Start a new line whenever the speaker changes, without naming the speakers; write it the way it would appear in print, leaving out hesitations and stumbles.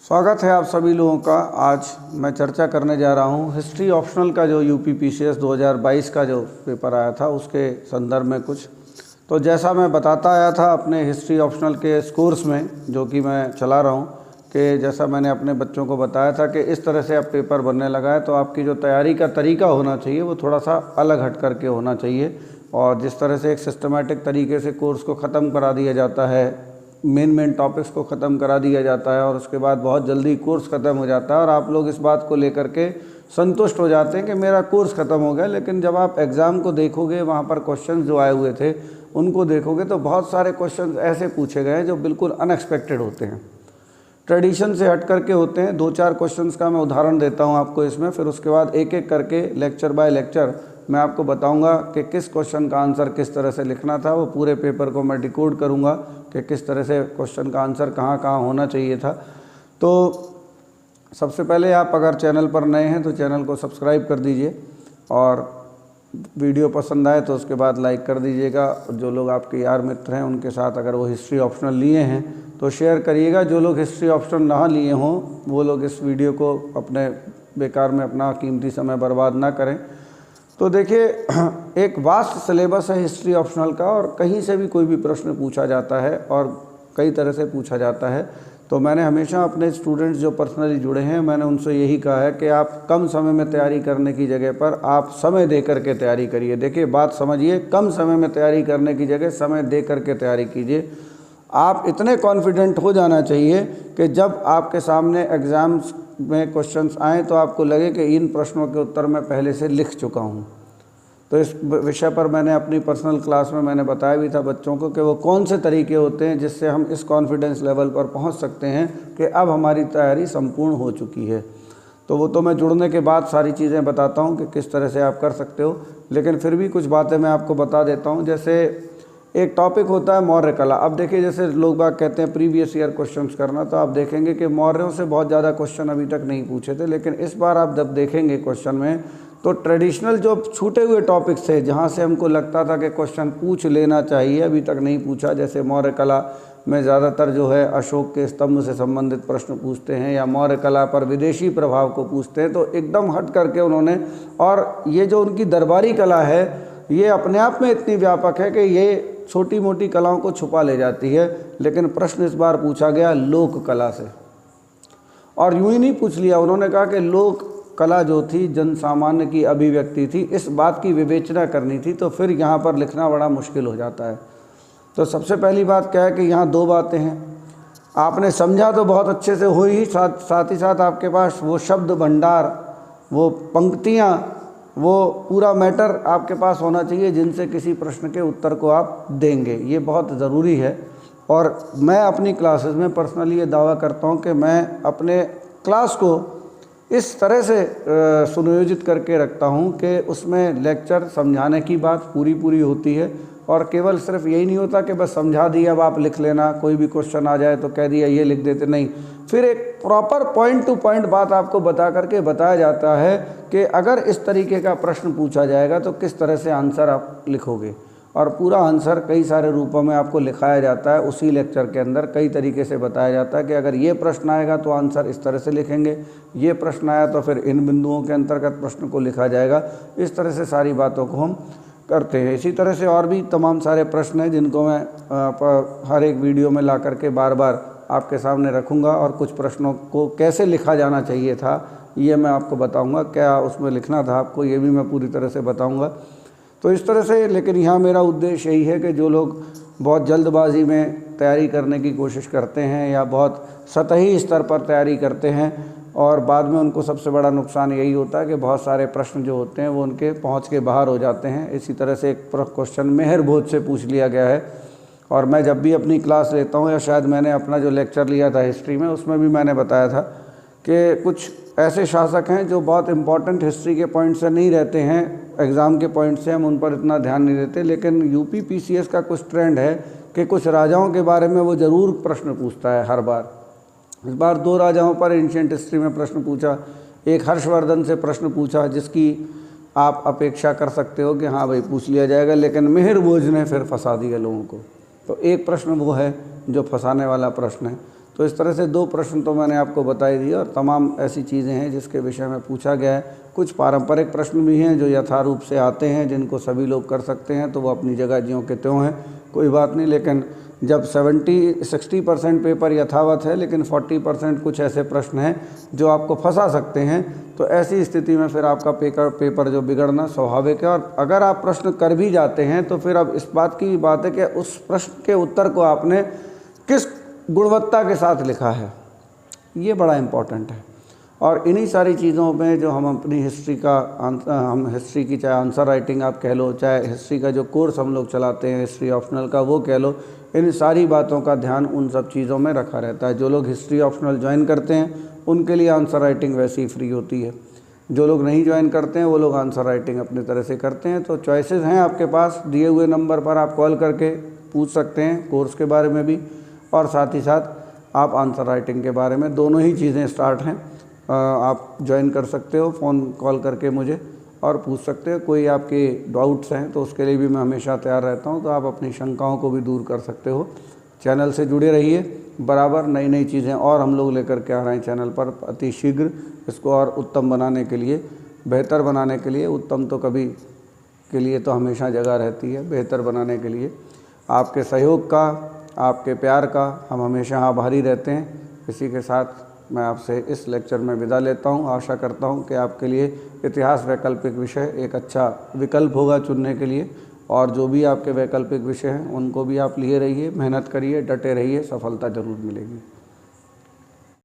स्वागत है आप सभी लोगों का। आज मैं चर्चा करने जा रहा हूँ हिस्ट्री ऑप्शनल का जो यूपीपीसीएस 2022 का जो पेपर आया था उसके संदर्भ में कुछ। तो जैसा मैं बताता आया था अपने हिस्ट्री ऑप्शनल के इस कोर्स में जो कि मैं चला रहा हूँ कि जैसा मैंने अपने बच्चों को बताया था कि इस तरह से अब पेपर बनने लगा है तो आपकी जो तैयारी का तरीका होना चाहिए वो थोड़ा सा अलग हट करके होना चाहिए। और जिस तरह से एक सिस्टमेटिक तरीके से कोर्स को ख़त्म करा दिया जाता है, मेन टॉपिक्स को ख़त्म करा दिया जाता है और उसके बाद बहुत जल्दी कोर्स ख़त्म हो जाता है और आप लोग इस बात को लेकर के संतुष्ट हो जाते हैं कि मेरा कोर्स ख़त्म हो गया। लेकिन जब आप एग्ज़ाम को देखोगे, वहाँ पर क्वेश्चन जो आए हुए थे उनको देखोगे तो बहुत सारे क्वेश्चन ऐसे पूछे गए हैं जो बिल्कुल अनएक्सपेक्टेड होते हैं, ट्रेडिशन से हट करके होते हैं। 2-4 क्वेश्चंस का मैं उदाहरण देता हूं आपको इसमें, फिर उसके बाद एक एक करके लेक्चर बाय लेक्चर मैं आपको बताऊंगा कि किस क्वेश्चन का आंसर किस तरह से लिखना था। वो पूरे पेपर को मैं डिकोड करूंगा कि किस तरह से क्वेश्चन का आंसर कहाँ कहाँ होना चाहिए था। तो सबसे पहले आप अगर चैनल पर नए हैं तो चैनल को सब्सक्राइब कर दीजिए और वीडियो पसंद आए तो उसके बाद लाइक कर दीजिएगा। जो लोग आपके यार मित्र हैं उनके साथ अगर वो हिस्ट्री ऑप्शनल लिए हैं तो शेयर करिएगा। जो लोग हिस्ट्री ऑप्शनल ना लिए हों वो लोग इस वीडियो को अपने बेकार में अपना कीमती समय बर्बाद ना करें। तो देखिए, एक वास्ट सिलेबस है हिस्ट्री ऑप्शनल का और कहीं से भी कोई भी प्रश्न पूछा जाता है और कई तरह से पूछा जाता है। तो मैंने हमेशा अपने स्टूडेंट्स जो पर्सनली जुड़े हैं मैंने उनसे यही कहा है कि आप कम समय में तैयारी करने की जगह पर आप समय दे करके तैयारी करिए। देखिए बात समझिए, कम समय में तैयारी करने की जगह समय दे करके तैयारी कीजिए। आप इतने कॉन्फिडेंट हो जाना चाहिए कि जब आपके सामने एग्ज़ाम्स में क्वेश्चंस आएँ तो आपको लगे कि इन प्रश्नों के उत्तर मैं पहले से लिख चुका हूँ। तो इस विषय पर मैंने अपनी पर्सनल क्लास में मैंने बताया भी था बच्चों को कि वो कौन से तरीके होते हैं जिससे हम इस कॉन्फिडेंस लेवल पर पहुंच सकते हैं कि अब हमारी तैयारी संपूर्ण हो चुकी है। तो वो तो मैं जुड़ने के बाद सारी चीज़ें बताता हूं कि किस तरह से आप कर सकते हो, लेकिन फिर भी कुछ बातें मैं आपको बता देता हूँ। जैसे एक टॉपिक होता है मौर्य कला। अब देखिए, जैसे लोग बाग कहते हैं प्रीवियस ईयर क्वेश्चंस करना, तो आप देखेंगे कि मौर्यों से बहुत ज़्यादा क्वेश्चन अभी तक नहीं पूछे थे, लेकिन इस बार आप जब देखेंगे क्वेश्चन में तो ट्रेडिशनल जो छूटे हुए टॉपिक्स थे जहाँ से हमको लगता था कि क्वेश्चन पूछ लेना चाहिए अभी तक नहीं पूछा, जैसे मौर्य कला में ज़्यादातर जो है अशोक के स्तंभ से संबंधित प्रश्न पूछते हैं या मौर्य कला पर विदेशी प्रभाव को पूछते हैं, तो एकदम हट करके उन्होंने, और ये जो उनकी दरबारी कला है ये अपने आप में इतनी व्यापक है कि ये छोटी मोटी कलाओं को छुपा ले जाती है। लेकिन प्रश्न इस बार पूछा गया लोक कला से, और यूँ ही नहीं पूछ लिया, उन्होंने कहा कि लोक कला जो थी जन सामान्य की अभिव्यक्ति थी, इस बात की विवेचना करनी थी। तो फिर यहाँ पर लिखना बड़ा मुश्किल हो जाता है। तो सबसे पहली बात क्या है कि यहाँ 2 बातें हैं। आपने समझा तो बहुत अच्छे से हो ही, साथ ही साथ आपके पास वो शब्द भंडार, वो पंक्तियाँ, वो पूरा मैटर आपके पास होना चाहिए जिनसे किसी प्रश्न के उत्तर को आप देंगे। ये बहुत ज़रूरी है। और मैं अपनी क्लासेस में पर्सनली ये दावा करता हूँ कि मैं अपने क्लास को इस तरह से सुनियोजित करके रखता हूँ कि उसमें लेक्चर समझाने की बात पूरी होती है और केवल सिर्फ यही नहीं होता कि बस समझा दिया अब आप लिख लेना, कोई भी क्वेश्चन आ जाए तो कह दिया ये लिख देते, नहीं। फिर एक प्रॉपर पॉइंट टू पॉइंट बात आपको बता करके बताया जाता है कि अगर इस तरीके का प्रश्न पूछा जाएगा तो किस तरह से आंसर आप लिखोगे, और पूरा आंसर कई सारे रूपों में आपको लिखाया जाता है। उसी लेक्चर के अंदर कई तरीके से बताया जाता है कि अगर ये प्रश्न आएगा तो आंसर इस तरह से लिखेंगे, ये प्रश्न आया तो फिर इन बिंदुओं के अंतर्गत प्रश्न को लिखा जाएगा। इस तरह से सारी बातों को हम करते हैं। इसी तरह से और भी तमाम सारे प्रश्न हैं जिनको मैं हर एक वीडियो में ला करके बार बार आपके सामने रखूँगा, और कुछ प्रश्नों को कैसे लिखा जाना चाहिए था ये मैं आपको बताऊँगा, क्या उसमें लिखना था आपको ये भी मैं पूरी तरह से बताऊँगा। तो इस तरह से, लेकिन यहाँ मेरा उद्देश्य यही है कि जो लोग बहुत जल्दबाजी में तैयारी करने की कोशिश करते हैं या बहुत सतही स्तर पर तैयारी करते हैं और बाद में उनको सबसे बड़ा नुकसान यही होता है कि बहुत सारे प्रश्न जो होते हैं वो उनके पहुँच के बाहर हो जाते हैं। इसी तरह से एक क्वेश्चन मेहर भोज से पूछ लिया गया है, और मैं जब भी अपनी क्लास लेता हूँ या शायद मैंने अपना जो लेक्चर लिया था हिस्ट्री में उसमें भी मैंने बताया था कि कुछ ऐसे शासक हैं जो बहुत इम्पॉर्टेंट हिस्ट्री के पॉइंट से नहीं रहते हैं, एग्ज़ाम के पॉइंट से हम उन पर इतना ध्यान नहीं देते, लेकिन यूपीपीसीएस का कुछ ट्रेंड है कि कुछ राजाओं के बारे में वो ज़रूर प्रश्न पूछता है हर बार। इस बार 2 राजाओं पर एंशिएंट हिस्ट्री में प्रश्न पूछा। एक हर्षवर्धन से प्रश्न पूछा जिसकी आप अपेक्षा कर सकते हो कि हाँ भाई पूछ लिया जाएगा, लेकिन मेहर भोज ने फिर फंसा दिया लोगों को। तो एक प्रश्न वो है जो फंसाने वाला प्रश्न है। तो इस तरह से 2 प्रश्न तो मैंने आपको बता ही दिए और तमाम ऐसी चीज़ें हैं जिसके विषय में पूछा गया है। कुछ पारंपरिक प्रश्न भी हैं जो यथारूप से आते हैं, जिनको सभी लोग कर सकते हैं, तो वो अपनी जगह ज्यों के त्यों हैं, कोई बात नहीं। लेकिन जब 60% पेपर यथावत है लेकिन 40% कुछ ऐसे प्रश्न हैं जो आपको फंसा सकते हैं, तो ऐसी स्थिति में फिर आपका पेपर जो बिगड़ना स्वाभाविक है। और अगर आप प्रश्न कर भी जाते हैं तो फिर अब इस बात की बात है कि उस प्रश्न के उत्तर को आपने किस गुणवत्ता के साथ लिखा है, ये बड़ा इम्पॉर्टेंट है। और इन्हीं सारी चीज़ों में जो हम अपनी हम हिस्ट्री की, चाहे आंसर राइटिंग आप कह लो, चाहे हिस्ट्री का जो कोर्स हम लोग चलाते हैं हिस्ट्री ऑप्शनल का वो कह लो, इन सारी बातों का ध्यान उन सब चीज़ों में रखा रहता है। जो लोग हिस्ट्री ऑप्शनल ज्वाइन करते हैं उनके लिए आंसर राइटिंग वैसे ही फ्री होती है, जो लोग नहीं ज्वाइन करते हैं वो लोग आंसर राइटिंग अपनी तरह से करते हैं। तो चॉइसेस हैं आपके पास, दिए हुए नंबर पर आप कॉल करके पूछ सकते हैं कोर्स के बारे में भी, और साथ ही साथ आप आंसर राइटिंग के बारे में, दोनों ही चीज़ें स्टार्ट हैं। आप ज्वाइन कर सकते हो फ़ोन कॉल करके मुझे और पूछ सकते हो। कोई आपके डाउट्स हैं तो उसके लिए भी मैं हमेशा तैयार रहता हूं, तो आप अपनी शंकाओं को भी दूर कर सकते हो। चैनल से जुड़े रहिए, बराबर नई नई चीज़ें और हम लोग लेकर के आ रहे हैं चैनल पर अति शीघ्र। इसको और उत्तम बनाने के लिए, बेहतर बनाने के लिए, उत्तम तो कभी के लिए तो हमेशा जगह रहती है, बेहतर बनाने के लिए आपके सहयोग का, आपके प्यार का हम हमेशा आभारी रहते हैं। इसी के साथ मैं आपसे इस लेक्चर में विदा लेता हूं। आशा करता हूं कि आपके लिए इतिहास वैकल्पिक विषय एक अच्छा विकल्प होगा चुनने के लिए, और जो भी आपके वैकल्पिक विषय हैं उनको भी आप लिए रहिए, मेहनत करिए, डटे रहिए, सफलता ज़रूर मिलेगी।